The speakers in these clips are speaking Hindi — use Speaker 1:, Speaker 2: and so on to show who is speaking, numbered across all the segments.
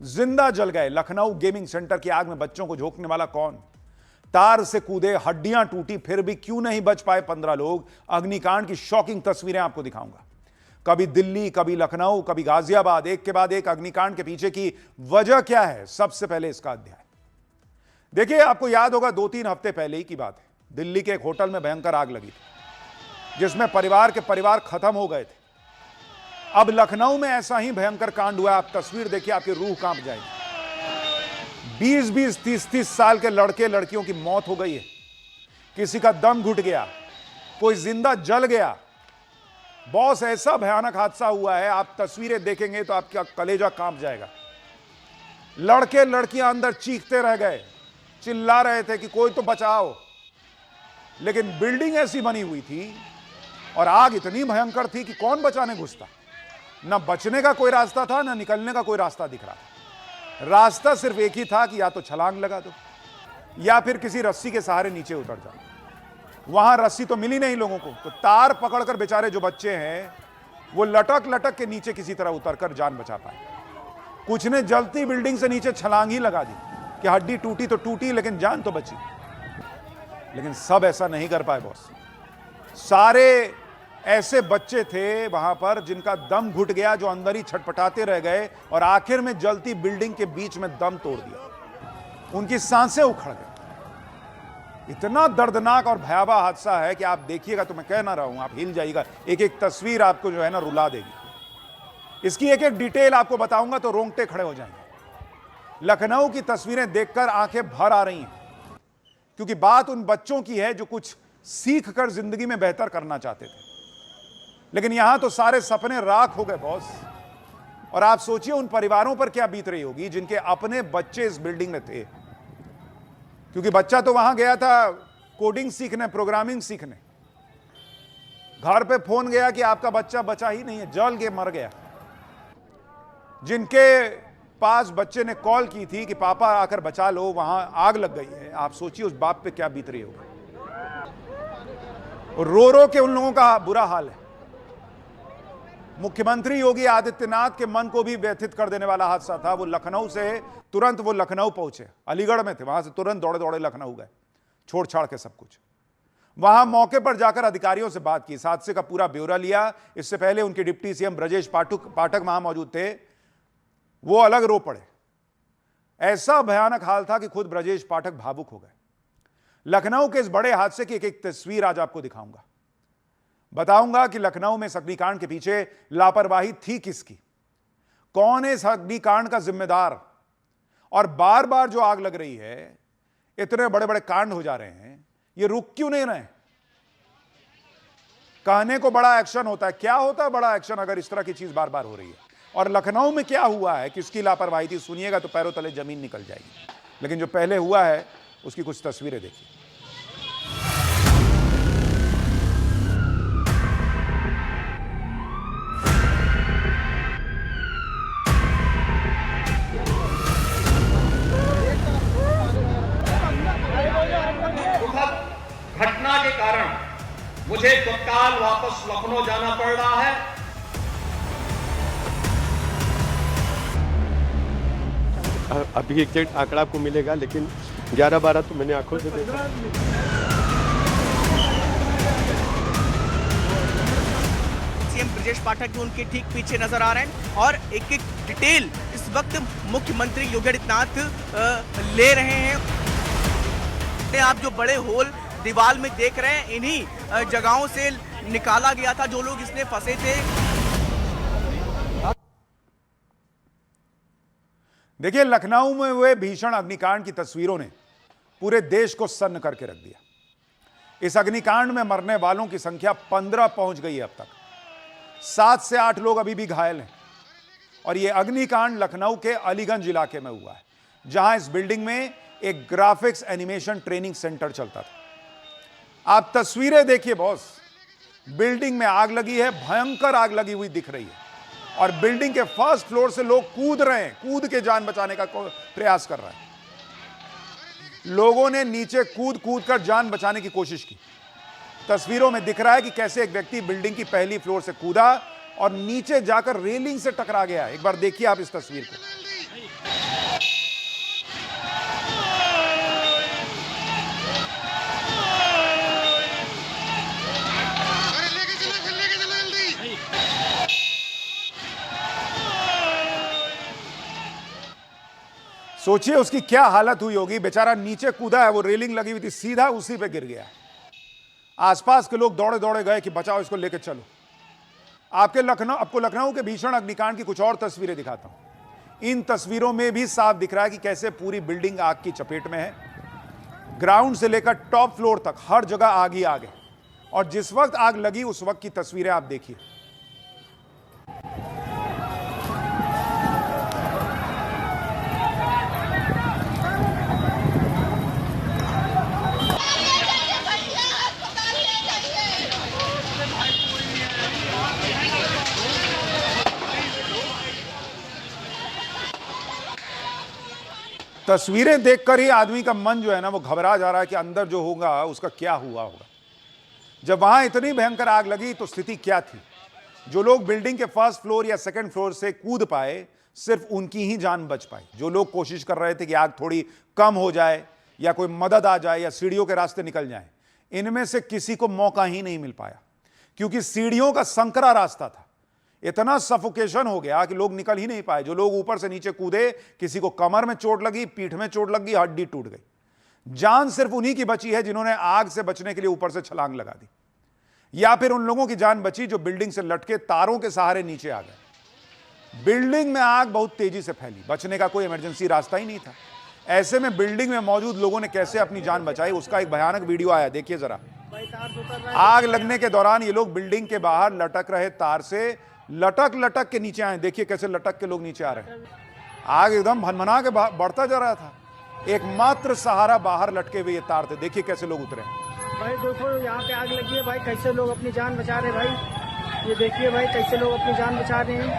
Speaker 1: जिंदा जल गए। लखनऊ गेमिंग सेंटर की आग में बच्चों को झोंकने वाला कौन? तार से कूदे, हड्डियां टूटी, फिर भी क्यों नहीं बच पाए 15 लोग। अग्निकांड की शॉकिंग तस्वीरें आपको दिखाऊंगा। कभी दिल्ली, कभी लखनऊ, कभी गाजियाबाद, एक के बाद एक अग्निकांड के पीछे की वजह क्या है, सबसे पहले इसका अध्याय देखिए। आपको याद होगा 2-3 हफ्ते पहले ही की बात है, दिल्ली के एक होटल में भयंकर आग लगी थी जिसमें परिवार के परिवार खत्म हो गए थे। अब लखनऊ में ऐसा ही भयंकर कांड हुआ। आप तस्वीर देखिए, आपकी रूह कांप जाएगी। 20-20, 30-30 साल के लड़के लड़कियों की मौत हो गई है। किसी का दम घुट गया, कोई जिंदा जल गया। बॉस, ऐसा भयानक हादसा हुआ है, आप तस्वीरें देखेंगे तो आपका कलेजा कांप जाएगा। लड़के लड़कियां अंदर चीखते रह गए, चिल्ला रहे थे कि कोई तो बचाओ, लेकिन बिल्डिंग ऐसी बनी हुई थी और आग इतनी भयंकर थी कि कौन बचाने घुसता। ना बचने का कोई रास्ता था, ना निकलने का कोई रास्ता दिख रहा था। रास्ता सिर्फ एक ही था कि या तो छलांग लगा दो या फिर किसी रस्सी के सहारे नीचे उतर जाओ। वहां रस्सी तो मिली नहीं लोगों को, तो तार पकड़कर बेचारे जो बच्चे हैं वो लटक लटक के नीचे किसी तरह उतरकर जान बचा पाए। कुछ ने जलती बिल्डिंग से नीचे छलांग ही लगा दी कि हड्डी टूटी तो टूटी, लेकिन जान तो बची। लेकिन सब ऐसा नहीं कर पाए बॉस। सारे ऐसे बच्चे थे वहां पर जिनका दम घुट गया, जो अंदर ही छटपटाते रह गए और आखिर में जलती बिल्डिंग के बीच में दम तोड़ दिया। उनकी सांसें उखड़ गई। इतना दर्दनाक और भयावह हादसा है कि आप देखिएगा तो मैं कह ना रहा हूं, आप हिल जाइएगा। एक एक तस्वीर आपको जो है ना रुला देगी। इसकी एक एक डिटेल आपको बताऊंगा तो रोंगटे खड़े हो जाएंगे। लखनऊ की तस्वीरें देखकर आंखें भर आ रही हैं, क्योंकि बात उन बच्चों की है जो कुछ सीख कर जिंदगी में बेहतर करना चाहते थे, लेकिन यहां तो सारे सपने राख हो गए बॉस। और आप सोचिए उन परिवारों पर क्या बीत रही होगी जिनके अपने बच्चे इस बिल्डिंग में थे। क्योंकि बच्चा तो वहां गया था कोडिंग सीखने, प्रोग्रामिंग सीखने। घर पे फोन गया कि आपका बच्चा बचा ही नहीं है, जल के मर गया। जिनके पास बच्चे ने कॉल की थी कि पापा आकर बचा लो, वहां आग लग गई है। आप सोचिए उस बाप पे क्या बीत रही होगी। और रो रो के उन लोगों का बुरा हाल है। मुख्यमंत्री योगी आदित्यनाथ के मन को भी व्यथित कर देने वाला हादसा था। वो लखनऊ से तुरंत वो लखनऊ पहुंचे, अलीगढ़ में थे, वहां से तुरंत दौड़े दौड़े लखनऊ गए, छोड़ छाड़ के सब कुछ। वहां मौके पर जाकर अधिकारियों से बात की, इस हादसे का पूरा ब्यौरा लिया। इससे पहले उनके डिप्टी सीएम ब्रजेश पाठक वहां मौजूद थे, वो अलग रो पड़े। ऐसा भयानक हाल था कि खुद ब्रजेश पाठक भावुक हो गए। लखनऊ के इस बड़े हादसे की एक एक तस्वीर आज आपको दिखाऊंगा। बताऊंगा कि लखनऊ में इस अग्निकांड के पीछे लापरवाही थी किसकी, कौन है इस अग्निकांड का जिम्मेदार, और बार बार जो आग लग रही है, इतने बड़े बड़े कांड हो जा रहे हैं, ये रुक क्यों नहीं रहे। कहने को बड़ा एक्शन होता है, क्या होता है बड़ा एक्शन अगर इस तरह की चीज बार बार हो रही है। और लखनऊ में क्या हुआ है, किसकी लापरवाही थी, सुनिएगा तो पैरों तले जमीन निकल जाएगी। लेकिन जो पहले हुआ है उसकी कुछ तस्वीरें देखिए।
Speaker 2: घटना के कारण मुझे तत्काल वापस लखनऊ जाना पड़ रहा है।
Speaker 3: अभी एग्जैक्ट आंकड़ा आपको मिलेगा, लेकिन 11-12 तो मैंने आंखों से देखा।
Speaker 4: सीएम ब्रजेश पाठक भी उनके ठीक पीछे नजर आ रहे हैं और एक एक डिटेल इस वक्त मुख्यमंत्री योगी आदित्यनाथ ले रहे हैं। आप जो बड़े होल दीवार में देख रहे हैं, इन्हीं जगहों से निकाला गया था जो लोग इसमें फंसे थे।
Speaker 1: देखिए, लखनऊ में हुए भीषण अग्निकांड की तस्वीरों ने पूरे देश को सन्न करके रख दिया। इस अग्निकांड में मरने वालों की संख्या 15 पहुंच गई है अब तक। 7 से 8 लोग अभी भी घायल हैं। और यह अग्निकांड लखनऊ के अलीगंज इलाके में हुआ है, जहां इस बिल्डिंग में एक ग्राफिक्स एनिमेशन ट्रेनिंग सेंटर चलता था। आप तस्वीरें देखिए बॉस, बिल्डिंग में आग लगी है, भयंकर आग लगी हुई दिख रही है, और बिल्डिंग के फर्स्ट फ्लोर से लोग कूद रहे हैं, कूद के जान बचाने का प्रयास कर रहे हैं। लोगों ने नीचे कूद कूद कर जान बचाने की कोशिश की। तस्वीरों में दिख रहा है कि कैसे एक व्यक्ति बिल्डिंग की पहली फ्लोर से कूदा और नीचे जाकर रेलिंग से टकरा गया। एक बार देखिए आप इस तस्वीर को। सोचिए उसकी क्या हालत हुई होगी। बेचारा नीचे कूदा है, वो रेलिंग लगी हुई थी, सीधा उसी पे गिर गया। आसपास के लोग दौड़े दौड़े गए कि बचाओ इसको, लेके चलो। आपको लखनऊ के भीषण अग्निकांड की कुछ और तस्वीरें दिखाता हूं। इन तस्वीरों में भी साफ दिख रहा है कि कैसे पूरी बिल्डिंग आग की चपेट में है। ग्राउंड से लेकर टॉप फ्लोर तक हर जगह आग ही आग है। और जिस वक्त आग लगी उस वक्त की तस्वीरें आप देखिए। तस्वीरें देखकर ही आदमी का मन जो है ना वो घबरा जा रहा है कि अंदर जो होगा उसका क्या हुआ होगा। जब वहां इतनी भयंकर आग लगी तो स्थिति क्या थी। जो लोग बिल्डिंग के फर्स्ट फ्लोर या सेकंड फ्लोर से कूद पाए, सिर्फ उनकी ही जान बच पाई। जो लोग कोशिश कर रहे थे कि आग थोड़ी कम हो जाए या कोई मदद आ जाए या सीढ़ियों के रास्ते निकल जाए, इनमें से किसी को मौका ही नहीं मिल पाया, क्योंकि सीढ़ियों का संकरा रास्ता था। इतना सफोकेशन हो गया कि लोग निकल ही नहीं पाए। जो लोग ऊपर से नीचे कूदे, किसी को कमर में चोट लगी, पीठ में चोट लगी, हड्डी टूट गई। जान सिर्फ उन्हीं की बची है जिन्होंने आग से बचने के लिए ऊपर से छलांग लगा दी, या फिर उन लोगों की जान बची जो बिल्डिंग से लटके तारों के सहारे नीचे आ गए। बिल्डिंग में आग बहुत तेजी से फैली, बचने का कोई इमरजेंसी रास्ता ही नहीं था। ऐसे में बिल्डिंग में मौजूद लोगों ने कैसे अपनी जान बचाई, उसका एक भयानक वीडियो आया, देखिए जरा। आग लगने के दौरान ये लोग बिल्डिंग के बाहर लटक रहे तार से लटक लटक के नीचे आए। देखिए कैसे लटक के लोग नीचे आ रहे हैं। आग एकदम भनभना के बढ़ता जा रहा था। एकमात्र सहारा बाहर लटके हुए ये तार थे। देखिए कैसे लोग उतरे हैं।
Speaker 5: भाई देखो यहाँ पे आग लगी है भाई, कैसे लोग अपनी जान बचा रहे हैं भाई। ये देखिए भाई कैसे लोग अपनी जान बचा रहे हैं।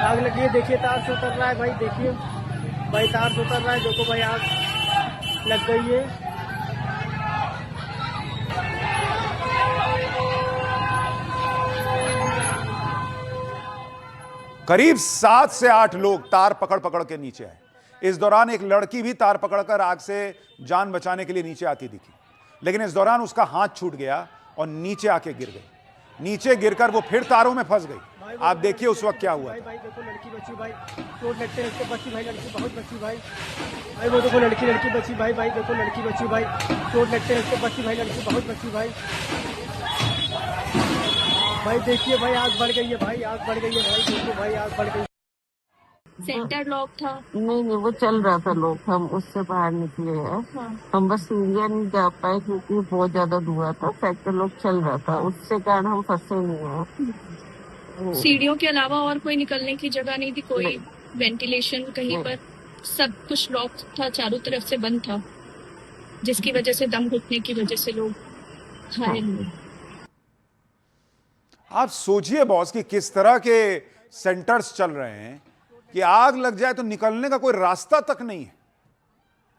Speaker 5: आग लगी है, देखिए तार से उतर रहा है भाई। देखिए भाई तार से उतर रहा है, देखो भाई आग लग गई है।
Speaker 1: करीब 7 से 8 लोग तार पकड़ पकड़ के नीचे आए। इस दौरान एक लड़की भी तार पकड़कर आग से जान बचाने के लिए नीचे आती दिखी, लेकिन इस दौरान उसका हाथ छूट गया और नीचे आके गिर गई। नीचे गिरकर वो फिर तारों में फंस गई। आप देखिए उस वक्त क्या हुआ।
Speaker 5: भाई देखो लड़की बची भाई, चोट लगते लगते बची भाई, लड़की बहुत बची भाई। भाई वो देखो लड़की बची भाई, भाई देखो लड़की बची भाई, चोट लगते लगते बची भाई, लड़की बहुत बची भाई। भाई देखिए भाई आग बढ़ गई है भाई, आग बढ़ गई है भाई, देखो भाई आग बढ़ गई।
Speaker 6: सेंटर लॉक था?
Speaker 7: नहीं वो चल रहा था लॉक, हम उससे बाहर निकले हैं।
Speaker 6: हाँ।
Speaker 7: हम बस सीढ़ियाँ नहीं जा पाए क्योंकि बहुत ज्यादा धुआं था। सेक्टर लॉक चल रहा था, उससे कारण हम फंसे नहीं हैं।
Speaker 6: सीढ़ियों के अलावा और कोई निकलने की जगह नहीं थी, कोई वेंटिलेशन कहीं पर? सब कुछ लॉक था, चारों तरफ से बंद था, जिसकी वजह से दम घुटने की वजह से लोग घायल हुए।
Speaker 1: आप सोचिए बॉस कि किस तरह के सेंटर्स चल रहे हैं कि आग लग जाए तो निकलने का कोई रास्ता तक नहीं है।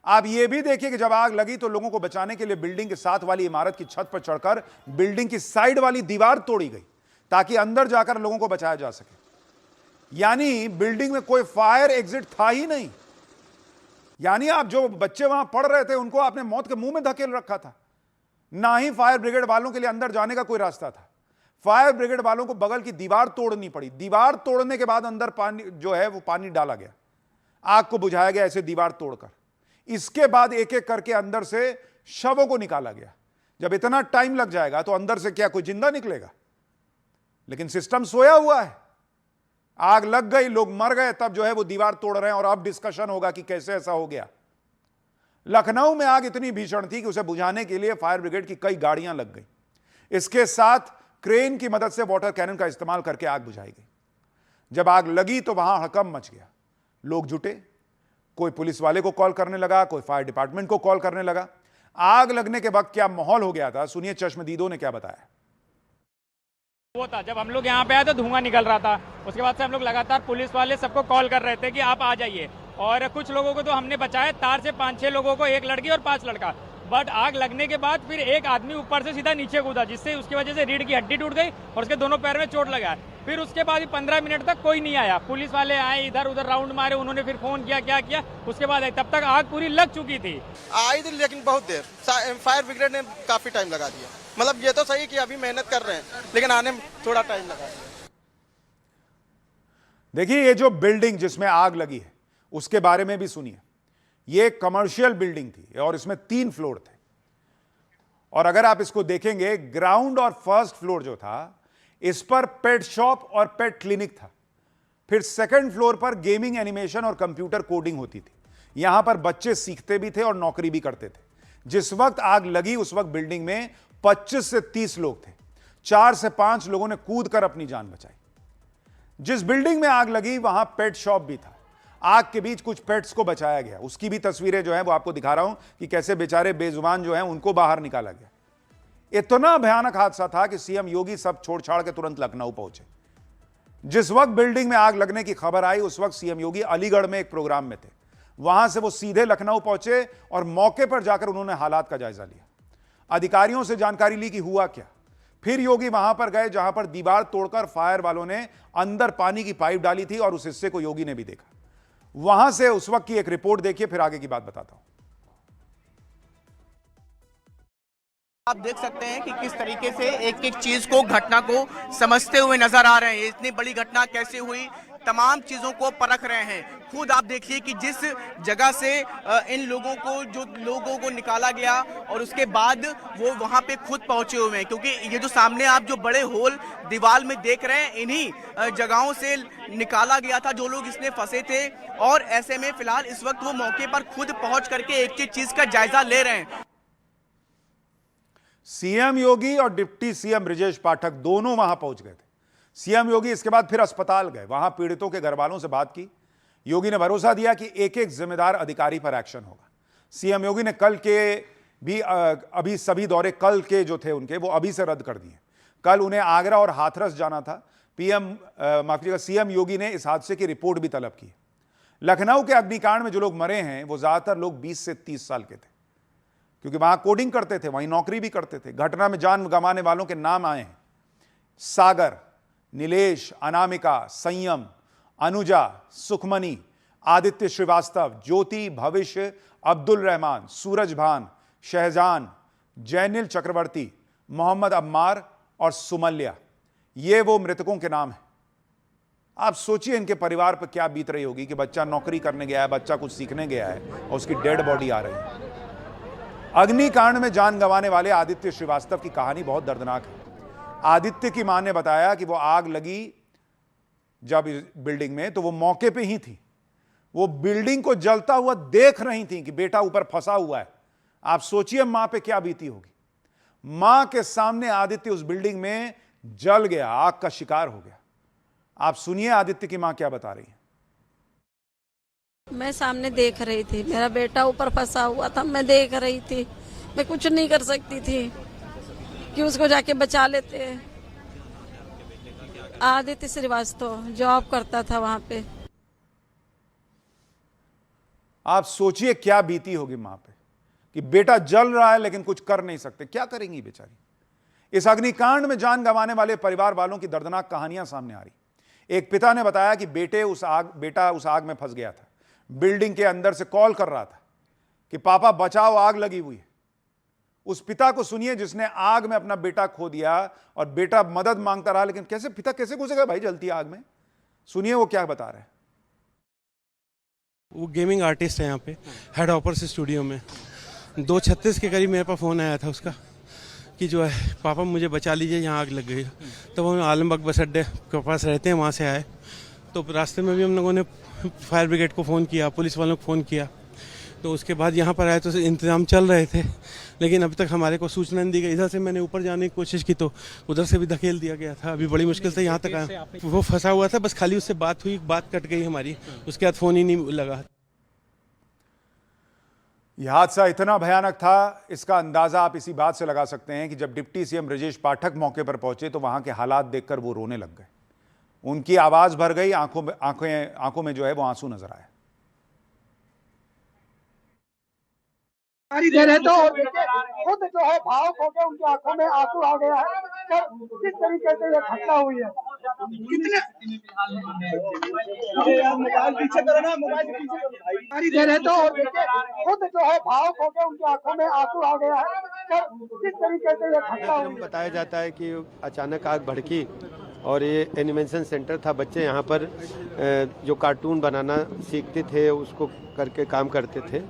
Speaker 1: आप यह भी देखिए कि जब आग लगी तो लोगों को बचाने के लिए बिल्डिंग के साथ वाली इमारत की छत पर चढ़कर बिल्डिंग की साइड वाली दीवार तोड़ी गई ताकि अंदर जाकर लोगों को बचाया जा सके। यानी बिल्डिंग में कोई फायर एग्जिट था ही नहीं। यानी आप जो बच्चे वहां पढ़ रहे थे उनको आपने मौत के मुंह में धकेल रखा था। ना ही फायर ब्रिगेड वालों के लिए अंदर जाने का कोई रास्ता था। फायर ब्रिगेड वालों को बगल की दीवार तोड़नी पड़ी। दीवार तोड़ने के बाद अंदर पानी जो है वो पानी डाला गया, आग को बुझाया गया ऐसे दीवार तोड़कर। इसके बाद एक एक करके अंदर से शवों को निकाला गया। जब इतना टाइम लग जाएगा तो अंदर से क्या कोई जिंदा निकलेगा? लेकिन सिस्टम सोया हुआ है। आग लग गई, लोग मर गए, तब जो है वो दीवार तोड़ रहे हैं और अब डिस्कशन होगा कि कैसे ऐसा हो गया। लखनऊ में आग इतनी भीषण थी कि उसे बुझाने के लिए फायर ब्रिगेड की कई गाड़ियां लग गई। इसके साथ क्रेन की मदद से वाटर कैनन का इस्तेमाल करके आग बुझाई गई। जब आग लगी तो वहां हड़कंप मच गया। लोग जुटे, कोई पुलिस वाले को कॉल करने लगा, कोई फायर डिपार्टमेंट को कॉल करने लगा। आग लगने के वक्त क्या माहौल हो गया था, सुनिए चश्मदीदों ने क्या बताया।
Speaker 8: वो था जब हम लोग यहाँ पे आए तो धुआं निकल रहा था। उसके बाद से हम लोग लगातार पुलिस वाले सबको कॉल कर रहे थे कि आप आ जाइए, और कुछ लोगों को तो हमने बचाया। तार से 5-6 लोगों को, 1 लड़की और 5 लड़का। बट आग लगने के बाद फिर एक आदमी ऊपर से सीधा नीचे कूदा, जिससे उसकी वजह से रीढ़ की हड्डी टूट गई और उसके दोनों पैर में चोट लगा। फिर उसके बाद 15 मिनट तक कोई नहीं आया। पुलिस वाले आए, इधर उधर राउंड मारे, उन्होंने फिर फोन किया, क्या किया, उसके बाद आई। तब तक आग पूरी लग चुकी थी।
Speaker 9: आई थी लेकिन बहुत देर, फायर ब्रिगेड ने काफी टाइम लगा दिया। मतलब ये तो सही कि अभी मेहनत कर रहे हैं, लेकिन आने में थोड़ा टाइम लगा।
Speaker 1: देखिए ये जो बिल्डिंग जिसमें आग लगी है उसके बारे में भी सुनिए। यह एक कमर्शियल बिल्डिंग थी और इसमें 3 फ्लोर थे, और अगर आप इसको देखेंगे, ग्राउंड और फर्स्ट फ्लोर जो था, इस पर पेट शॉप और पेट क्लिनिक था। फिर सेकंड फ्लोर पर गेमिंग, एनिमेशन और कंप्यूटर कोडिंग होती थी। यहां पर बच्चे सीखते भी थे और नौकरी भी करते थे। जिस वक्त आग लगी उस वक्त बिल्डिंग में 25 से 30 लोग थे। 4 से 5 लोगों ने कूदकर अपनी जान बचाई। जिस बिल्डिंग में आग लगी वहां पेट शॉप भी था। आग के बीच कुछ पेट्स को बचाया गया। उसकी भी तस्वीरें जो है वो आपको दिखा रहा हूं कि कैसे बेचारे बेजुबान जो हैं उनको बाहर निकाला गया। इतना भयानक हादसा था कि सीएम योगी सब छोड़ छाड़ के तुरंत लखनऊ पहुंचे। जिस वक्त बिल्डिंग में आग लगने की खबर आई उस वक्त सीएम योगी अलीगढ़ में एक प्रोग्राम में थे। वहां से वो सीधे लखनऊ पहुंचे और मौके पर जाकर उन्होंने हालात का जायजा लिया। अधिकारियों से जानकारी ली कि हुआ क्या। फिर योगी वहां पर गए जहां पर दीवार तोड़कर फायर वालों ने अंदर पानी की पाइप डाली थी, और उस हिस्से को योगी ने भी देखा। वहां से उस वक्त की एक रिपोर्ट देखिए, फिर आगे की बात बताता हूं।
Speaker 4: आप देख सकते हैं कि किस तरीके से एक एक चीज को, घटना को समझते हुए नजर आ रहे हैं। इतनी बड़ी घटना कैसे हुई, तमाम चीजों को परख रहे हैं। खुद आप देखिए कि जिस जगह से इन लोगों को निकाला गया और उसके बाद वो वहां पे खुद पहुंचे हुए हैं, क्योंकि ये जो सामने आप जो बड़े होल दीवार में देख रहे हैं, इन्हीं जगहों से निकाला गया था जो लोग इसमें फंसे थे। और ऐसे में फिलहाल इस वक्त वो मौके पर खुद पहुंच करके एक चीज का जायजा ले रहे हैं।
Speaker 1: सीएम योगी और डिप्टी सीएम ब्रजेश पाठक दोनों वहां पहुंच गए थे। सीएम योगी इसके बाद फिर अस्पताल गए, वहां पीड़ितों के घर वालों से बात की। योगी ने भरोसा दिया कि एक एक जिम्मेदार अधिकारी पर एक्शन होगा। सीएम योगी ने कल के भी अभी सभी दौरे कल के जो थे उनके, वो अभी से रद्द कर दिए। कल उन्हें आगरा और हाथरस जाना था। सीएम योगी ने इस हादसे की रिपोर्ट भी तलब की। लखनऊ के अग्निकांड में जो लोग मरे हैं वो ज्यादातर लोग 20 से 30 साल के थे, क्योंकि वहां कोडिंग करते थे, वहीं नौकरी भी करते थे। घटना में जान गंवाने वालों के नाम आए हैं: सागर, नीलेश, अनामिका, संयम, अनुजा, सुखमनी, आदित्य श्रीवास्तव, ज्योति, भविष्य, अब्दुल रहमान, सूरज भान, शहजान, जैनिल चक्रवर्ती, मोहम्मद अम्मार और सुमल्या। ये वो मृतकों के नाम हैं। आप सोचिए इनके परिवार पर क्या बीत रही होगी कि बच्चा नौकरी करने गया है, बच्चा कुछ सीखने गया है और उसकी डेड बॉडी आ रही है। अग्निकांड में जान गंवाने वाले आदित्य श्रीवास्तव की कहानी बहुत दर्दनाक है। आदित्य की मां ने बताया कि वो आग लगी जब बिल्डिंग में तो वो मौके पे ही थी। वो बिल्डिंग को जलता हुआ देख रही थी कि बेटा ऊपर फंसा हुआ है। आप सोचिए मां पे क्या बीती होगी। मां के सामने आदित्य उस बिल्डिंग में जल गया, आग का शिकार हो गया। आप सुनिए आदित्य की मां क्या बता रही है।
Speaker 7: मैं सामने देख रही थी, मेरा बेटा ऊपर फंसा हुआ था, मैं देख रही थी। मैं कुछ नहीं कर सकती थी कि उसको जाके बचा लेते। आदित्य श्रीवास्तव जॉब करता था वहां पे।
Speaker 1: आप सोचिए क्या बीती होगी मां पे कि बेटा जल रहा है लेकिन कुछ कर नहीं सकते। क्या करेंगी बेचारी। इस अग्निकांड में जान गंवाने वाले परिवार वालों की दर्दनाक कहानियां सामने आ रही। एक पिता ने बताया कि बेटा उस आग में फंस गया था। बिल्डिंग के अंदर से कॉल कर रहा था कि पापा बचाओ, आग लगी हुई है। उस पिता को सुनिए जिसने आग में अपना बेटा खो दिया और बेटा मदद मांगता रहा, लेकिन पिता कैसे घुसेगा भाई जलती आग में। सुनिए वो क्या बता रहे हैं।
Speaker 10: वो गेमिंग आर्टिस्ट है यहाँ पे हेड ऑफिस स्टूडियो में। 2:36 के करीब मेरे पास फ़ोन आया था उसका कि जो है पापा मुझे बचा लीजिए, यहाँ आग लग गई। तो वो आलमबाग बस अड्डे के पास रहते हैं, वहाँ से आए। तो रास्ते में भी हम लोगों ने फायर ब्रिगेड को फ़ोन किया, पुलिस वालों को फ़ोन किया। तो उसके बाद यहाँ पर आए तो इंतज़ाम चल रहे थे, लेकिन अभी तक हमारे को सूचना नहीं दी गई। इधर से मैंने ऊपर जाने की कोशिश की तो उधर से भी धकेल दिया गया था। अभी बड़ी मुश्किल से यहाँ तक आया। वो फंसा हुआ था, बस खाली उससे बात हुई, बात कट गई हमारी। उसके बाद फ़ोन ही नहीं लगा।
Speaker 1: यह हादसा इतना भयानक था, इसका अंदाजा आप इसी बात से लगा सकते हैं कि जब डिप्टी सीएम ब्रजेश पाठक मौके पर पहुंचे तो वहां के हालात देखकर वो रोने लग गए। उनकी आवाज भर गई, आंखों में जो है वो आंसू नजर आए।
Speaker 5: इधर है तो खुद जो है भावुक हो गए, उनकी आंखों में आंसू आ गया है। किस तरीके से ये घटना हुई है। मोबाइल पीछे करो ना, मोबाइल पीछे। इधर है तो खुद जो है भावुक हो गए, उनकी आंखों में आंसू आ गया है। किस तरीके से ये घटना हुई।
Speaker 3: बताया जाता है कि अचानक आग भड़की और ये एनिमेशन सेंटर था। बच्चे यहाँ पर जो कार्टून बनाना सीखते थे उसको करके काम करते थे,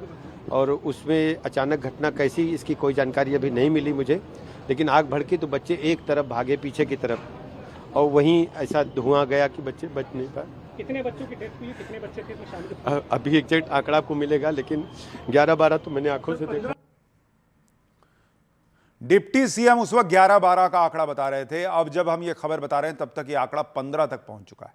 Speaker 3: और उसमें अचानक घटना कैसी इसकी कोई जानकारी अभी नहीं मिली मुझे, लेकिन आग भड़की तो बच्चे एक तरफ भागे पीछे की तरफ, और वहीं ऐसा धुआं गया कि बच्चे बच नहीं पाए।
Speaker 11: कितने बच्चों की डेथ हुई, कितने बच्चे थे इसमें शामिल?
Speaker 3: अभी एग्जैक्ट आंकड़ा आपको मिलेगा, लेकिन 11-12 तो मैंने आंखों से देखा।
Speaker 1: डिप्टी सीएम उस वक्त 11-12 का आंकड़ा बता रहे थे। अब जब हम ये खबर बता रहे हैं तब तक ये आंकड़ा 15 तक पहुंच चुका है।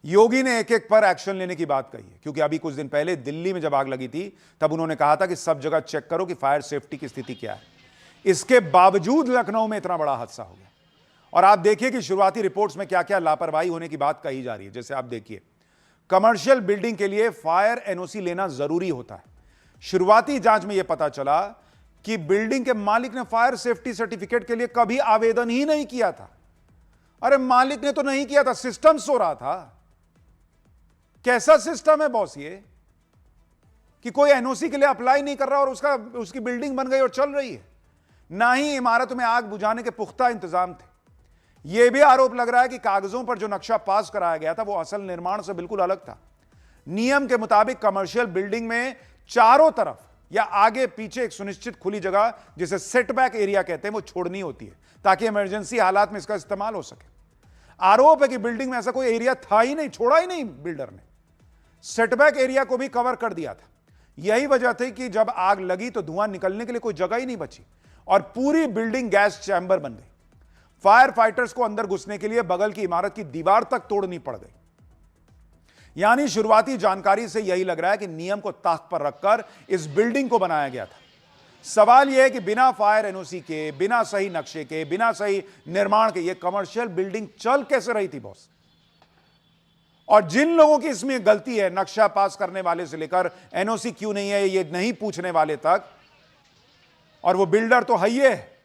Speaker 1: योगी ने एक एक पर एक्शन लेने की बात कही है, क्योंकि अभी कुछ दिन पहले दिल्ली में जब आग लगी थी तब उन्होंने कहा था कि सब जगह चेक करो कि फायर सेफ्टी की स्थिति क्या है। इसके बावजूद लखनऊ में इतना बड़ा हादसा हो गया। और आप देखिए कि शुरुआती रिपोर्ट्स में क्या क्या लापरवाही होने की बात कही जा रही है। जैसे आप देखिए, कमर्शियल बिल्डिंग के लिए फायर एनओसी लेना जरूरी होता है। शुरुआती जांच में यह पता चला कि बिल्डिंग के मालिक ने फायर सेफ्टी सर्टिफिकेट के लिए कभी आवेदन ही नहीं किया था। अरे मालिक ने तो नहीं किया था, सिस्टम सो रहा था। कैसा सिस्टम है बॉस ये, कि कोई एनओसी के लिए अप्लाई नहीं कर रहा और उसकी बिल्डिंग बन गई और चल रही है। ना ही इमारत में आग बुझाने के पुख्ता इंतजाम थे। यह भी आरोप लग रहा है कि कागजों पर जो नक्शा पास कराया गया था वो असल निर्माण से बिल्कुल अलग था। नियम के मुताबिक कमर्शियल बिल्डिंग में चारों तरफ या आगे पीछे एक सुनिश्चित खुली जगह, जिसे सेटबैक एरिया कहते हैं, वो छोड़नी होती है ताकि इमरजेंसी हालात में इसका इस्तेमाल हो सके। आरोप है कि बिल्डिंग में ऐसा कोई एरिया था ही नहीं, छोड़ा ही नहीं बिल्डर ने। सेटबैक एरिया को भी कवर कर दिया था। यही वजह थी कि जब आग लगी तो धुआं निकलने के लिए कोई जगह ही नहीं बची और पूरी बिल्डिंग गैस चैम्बर बन गई। फायर फाइटर्स को अंदर घुसने के लिए बगल की इमारत की दीवार तक तोड़नी पड़ गई। यानी शुरुआती जानकारी से यही लग रहा है कि नियम को ताक पर रखकर इस बिल्डिंग को बनाया गया था। सवाल यह है कि बिना फायर एनओसी के, बिना सही नक्शे के, बिना सही निर्माण के यह कमर्शियल बिल्डिंग चल कैसे रही थी बॉस? और जिन लोगों की इसमें गलती है, नक्शा पास करने वाले से लेकर एनओसी क्यों नहीं है ये नहीं पूछने वाले तक, और वो बिल्डर तो है ही है,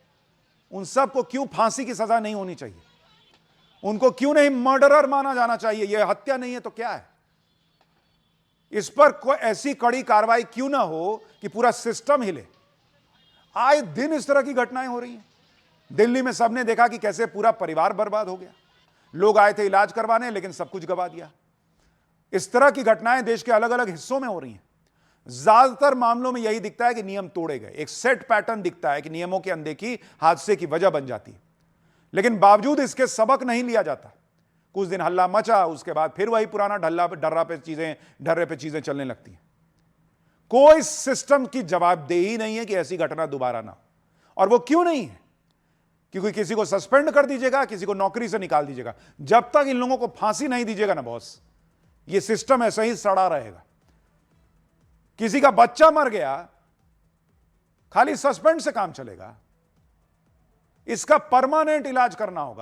Speaker 1: उन सबको क्यों फांसी की सजा नहीं होनी चाहिए? उनको क्यों नहीं मर्डरर माना जाना चाहिए? यह हत्या नहीं है तो क्या है? इस पर कोई ऐसी कड़ी कार्रवाई क्यों ना हो कि पूरा सिस्टम हिले? आए दिन इस तरह की घटनाएं हो रही हैं। दिल्ली में सबने देखा कि कैसे पूरा परिवार बर्बाद हो गया। लोग आए थे इलाज करवाने, लेकिन सब कुछ गवा दिया। इस तरह की घटनाएं देश के अलग अलग हिस्सों में हो रही हैं। ज्यादातर मामलों में यही दिखता है कि नियम तोड़े गए। एक सेट पैटर्न दिखता है कि नियमों की अनदेखी हादसे की वजह बन जाती है, लेकिन बावजूद इसके सबक नहीं लिया जाता। कुछ दिन हल्ला मचा, उसके बाद फिर वही पुराना ढर्रे पे चीजें चलने लगती हैं। कोई सिस्टम की जवाबदेही नहीं है कि ऐसी घटना दोबारा ना हो। और वो क्यों नहीं है? क्योंकि किसी को सस्पेंड कर दीजिएगा, किसी को नौकरी से निकाल दीजिएगा, जब तक इन लोगों को फांसी नहीं दीजिएगा ना बॉस, ये सिस्टम ऐसा ही सड़ा रहेगा। किसी का बच्चा मर गया, खाली सस्पेंड से काम चलेगा? इसका परमानेंट इलाज करना होगा।